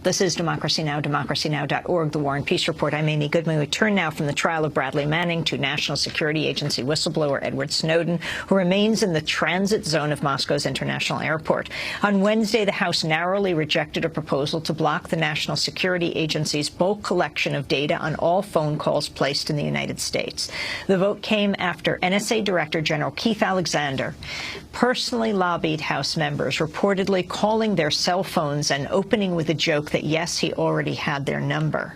This is Democracy Now!, democracynow.org, The War and Peace Report. I'm Amy Goodman. We turn now from the trial of Bradley Manning to National Security Agency whistleblower Edward Snowden, who remains in the transit zone of Moscow's international airport. On Wednesday, the House narrowly rejected a proposal to block the National Security Agency's bulk collection of data on all phone calls placed in the United States. The vote came after NSA Director General Keith Alexander personally lobbied House members, reportedly calling their cell phones and opening with a joke that, yes, he already had their number.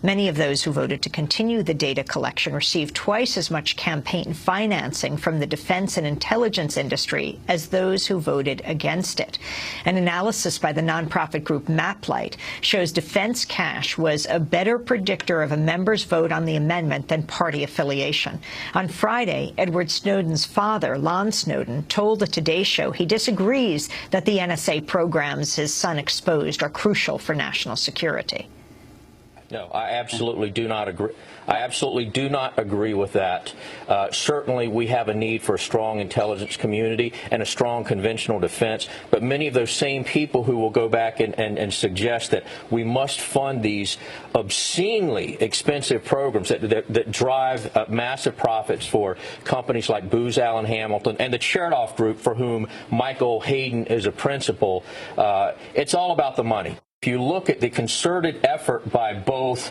Many of those who voted to continue the data collection received twice as much campaign financing from the defense and intelligence industry as those who voted against it. An analysis by the nonprofit group Maplight shows defense cash was a better predictor of a member's vote on the amendment than party affiliation. On Friday, Edward Snowden's father, Lon Snowden, told the Today Show he disagrees that the NSA programs his son exposed are crucial for national security. No, I absolutely do not agree. I absolutely do not agree with that. Certainly, we have a need for a strong intelligence community and a strong conventional defense. But many of those same people who will go back and suggest that we must fund these obscenely expensive programs that drive massive profits for companies like Booz Allen Hamilton and the Chertoff Group, for whom Michael Hayden is a principal, it's all about the money. If you look at the concerted effort by both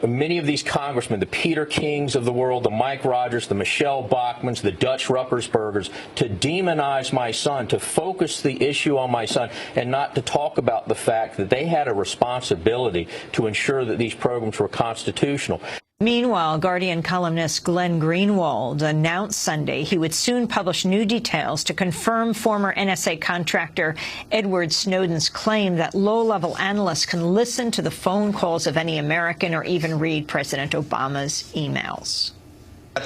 many of these congressmen, the Peter Kings of the world, the Mike Rogers, the Michelle Bachmans, the Dutch Ruppersbergers, to demonize my son, to focus the issue on my son, and not to talk about the fact that they had a responsibility to ensure that these programs were constitutional. Meanwhile, Guardian columnist Glenn Greenwald announced Sunday he would soon publish new details to confirm former NSA contractor Edward Snowden's claim that low-level analysts can listen to the phone calls of any American or even read President Obama's emails.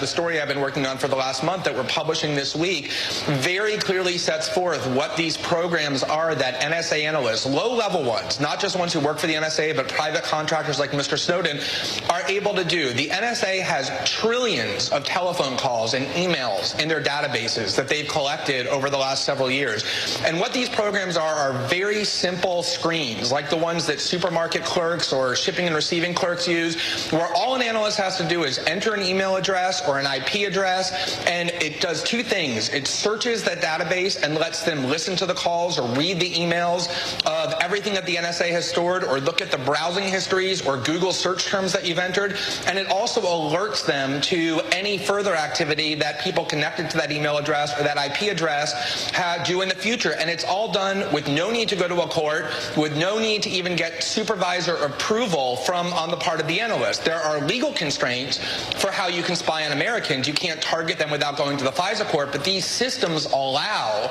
The story I've been working on for the last month that we're publishing this week very clearly sets forth what these programs are that NSA analysts, low-level ones, not just ones who work for the NSA, but private contractors like Mr. Snowden, are able to do. The NSA has trillions of telephone calls and emails in their databases that they've collected over the last several years. And what these programs are very simple screens, like the ones that supermarket clerks or shipping and receiving clerks use, where all an analyst has to do is enter an email address or an IP address, and it does two things. It searches that database and lets them listen to the calls or read the emails of everything that the NSA has stored, or look at the browsing histories or Google search terms that you've entered, and it also alerts them to any further activity that people connected to that email address or that IP address do in the future. And it's all done with no need to go to a court, with no need to even get supervisor approval on the part of the analyst. There are legal constraints for how you can spy on Americans. You can't target them without going to the FISA court, but these systems allow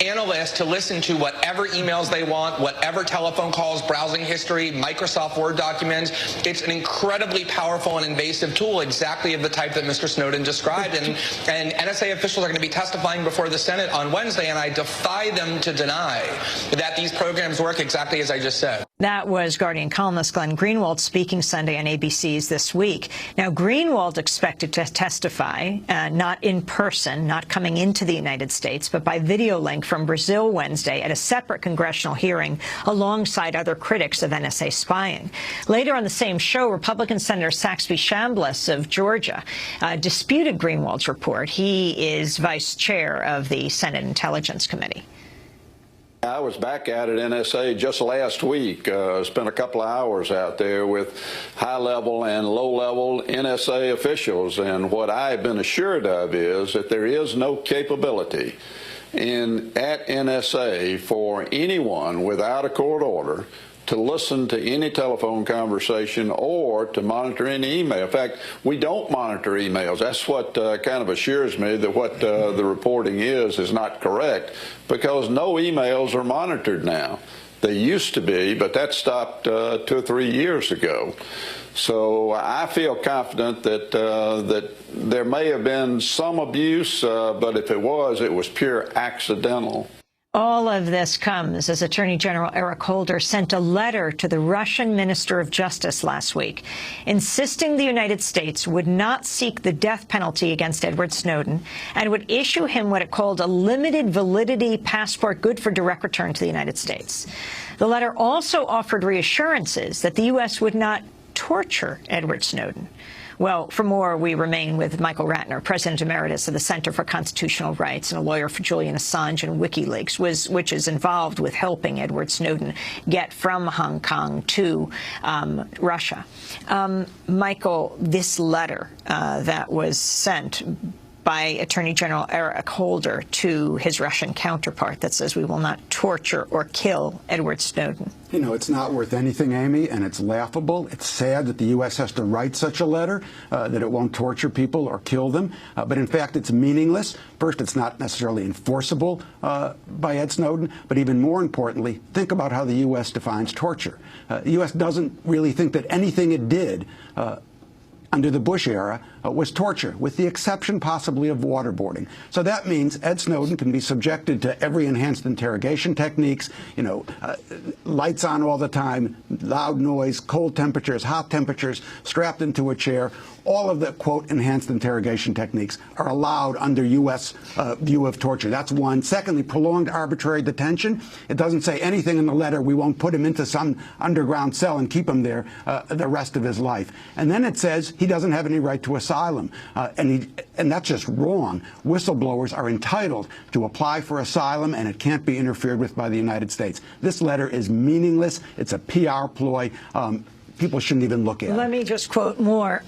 analysts to listen to whatever emails they want, whatever telephone calls, browsing history, Microsoft Word documents. It's an incredibly powerful and invasive tool, exactly of the type that Mr. Snowden described. And NSA officials are going to be testifying before the Senate on Wednesday, and I defy them to deny that these programs work exactly as I just said. That was Guardian columnist Glenn Greenwald speaking Sunday on ABC's This Week. Now, Greenwald expected to testify, not in person, not coming into the United States, but by video link from Brazil Wednesday at a separate congressional hearing alongside other critics of NSA spying. Later on the same show, Republican Senator Saxby Chambliss of Georgia disputed Greenwald's report. He is vice chair of the Senate Intelligence Committee. I was back out at NSA just last week, spent a couple of hours out there with high-level and low-level NSA officials, and what I've been assured of is that there is no capability at NSA for anyone without a court order to listen to any telephone conversation or to monitor any email. In fact, we don't monitor emails. That's what kind of assures me that what the reporting is not correct, because no emails are monitored now. They used to be, but that stopped 2 or 3 years ago. So I feel confident that that there may have been some abuse, but if it was pure accidental. All of this comes as Attorney General Eric Holder sent a letter to the Russian Minister of Justice last week, insisting the United States would not seek the death penalty against Edward Snowden and would issue him what it called a limited validity passport good for direct return to the United States. The letter also offered reassurances that the U.S. would not torture Edward Snowden. Well, for more, we remain with Michael Ratner, President Emeritus of the Center for Constitutional Rights and a lawyer for Julian Assange and WikiLeaks, which is involved with helping Edward Snowden get from Hong Kong to Russia. Michael, this letter that was sent by Attorney General Eric Holder to his Russian counterpart that says we will not torture or kill Edward Snowden. You know, it's not worth anything, Amy, and it's laughable. It's sad that the U.S. has to write such a letter, that it won't torture people or kill them. But in fact, it's meaningless. First, it's not necessarily enforceable by Ed Snowden. But even more importantly, think about how the U.S. defines torture. The U.S. doesn't really think that anything it did under the Bush era was torture, with the exception possibly of waterboarding. So that means Ed Snowden can be subjected to every enhanced interrogation techniques, you know, lights on all the time, loud noise, cold temperatures, hot temperatures, strapped into a chair. All of the, quote, enhanced interrogation techniques are allowed under U.S. View of torture. That's one. Secondly, prolonged arbitrary detention. It doesn't say anything in the letter. We won't put him into some underground cell and keep him there the rest of his life. And then it says he doesn't have any right to asylum. And that's just wrong. Whistleblowers are entitled to apply for asylum, and it can't be interfered with by the United States. This letter is meaningless. It's a PR ploy. People shouldn't even look at it. Let me just quote more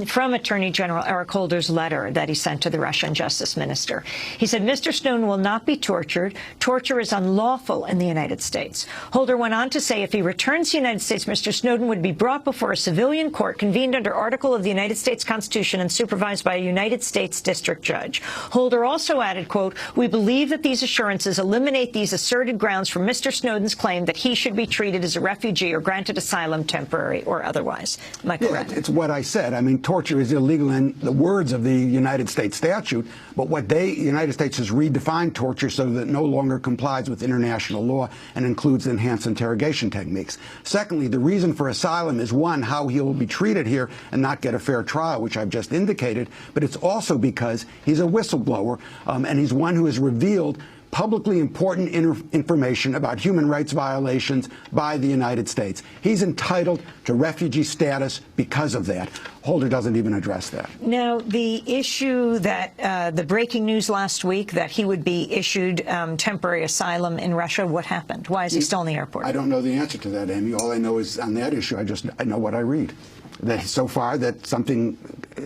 from Attorney General Eric Holder's letter that he sent to the Russian Justice Minister. He said, Mr. Snowden will not be tortured. Torture is unlawful in the United States. Holder went on to say if he returns to the United States, Mr. Snowden would be brought before a civilian court convened under Article of the United States Constitution and supervised by a United States district judge. Holder also added, quote, we believe that these assurances eliminate these asserted grounds for Mr. Snowden's claim that he should be treated as a refugee or granted asylum temporary or otherwise. Michael Ratner. It's what I said. I mean, torture is illegal in the words of the United States statute, but the United States has redefined torture so that it no longer complies with international law and includes enhanced interrogation techniques. Secondly, the reason for asylum is, one, how he will be treated here and not get a fair trial, which I've just indicated, but it's also because he's a whistleblower, and he's one who has revealed publicly important information about human rights violations by the United States. He's entitled to refugee status because of that. Holder doesn't even address that. Now, the issue that the breaking news last week that he would be issued temporary asylum in Russia, what happened? Why is he still in the airport? I don't know the answer to that, Amy. All I know is on that issue, I know what I read. That so far that something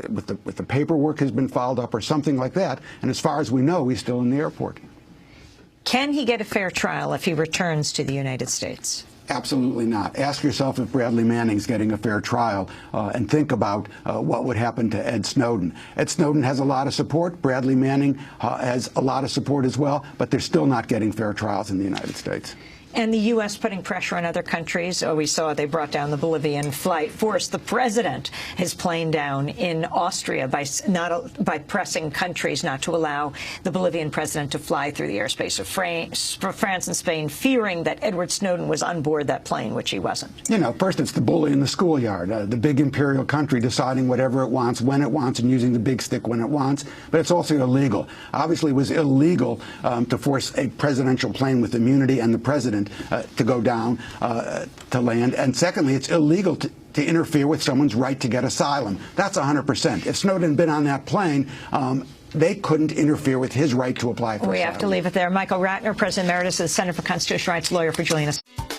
with the paperwork has been filed up or something like that, and as far as we know, he's still in the airport. Can he get a fair trial if he returns to the United States? Absolutely not. Ask yourself if Bradley Manning's getting a fair trial, and think about what would happen to Ed Snowden. Ed Snowden has a lot of support. Bradley Manning has a lot of support as well, but they're still not getting fair trials in the United States. And the U.S. putting pressure on other countries. Oh, we saw they brought down the Bolivian flight, forced the president, his plane down in Austria by pressing countries not to allow the Bolivian president to fly through the airspace of France and Spain, fearing that Edward Snowden was on board that plane, which he wasn't. You know, first it's the bully in the schoolyard, the big imperial country deciding whatever it wants, when it wants, and using the big stick when it wants. But it's also illegal. Obviously, it was illegal to force a presidential plane with immunity and the president to go down to land. And secondly, it's illegal to interfere with someone's right to get asylum. That's 100%. If Snowden had been on that plane, they couldn't interfere with his right to apply for asylum. We have to leave it there. Michael Ratner, President Emeritus of the Center for Constitutional Rights, lawyer for Julian Assange.